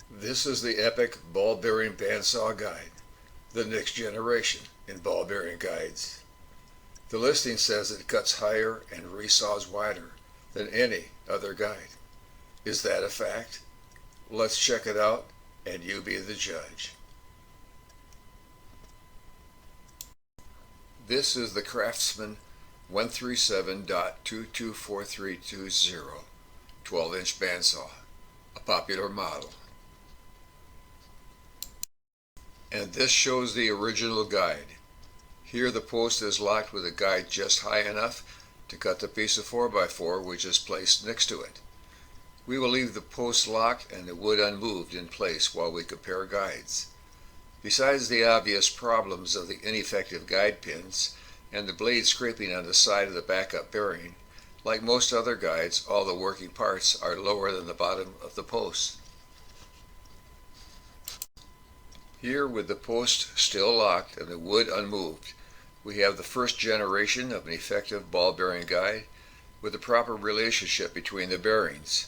This is the epic ball bearing bandsaw guide, the next generation in ball bearing guides. The listing says it cuts higher and resaws wider than any other guide. Is that a fact? Let's check it out and you be the judge. This is the Craftsman 137.224320 12-inch bandsaw, a popular model. And this shows the original guide. Here the post is locked with a guide just high enough to cut the piece of 4x4 which is placed next to it. We will leave the post locked and the wood unmoved in place while we compare guides. Besides the obvious problems of the ineffective guide pins and the blade scraping on the side of the backup bearing, like most other guides, all the working parts are lower than the bottom of the post. Here, with the post still locked and the wood unmoved, we have the first generation of an effective ball bearing guide with the proper relationship between the bearings.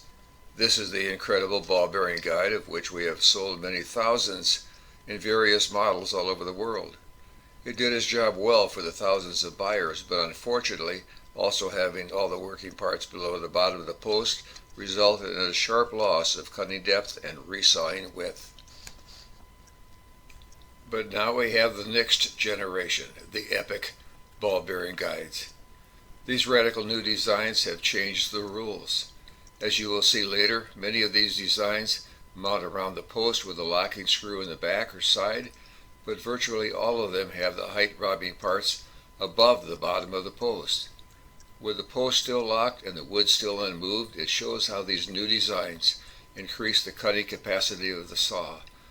This is the incredible ball bearing guide of which we have sold many thousands in various models all over the world. It did its job well for the thousands of buyers, but unfortunately, also having all the working parts below the bottom of the post resulted in a sharp loss of cutting depth and resawing width. But now we have the next generation, the epic ball bearing guides. These radical new designs have changed the rules. As you will see later, many of these designs mount around the post with a locking screw in the back or side, but virtually all of them have the height robbing parts above the bottom of the post. With the post still locked and the wood still unmoved, it shows how these new designs increase the cutting capacity of the saw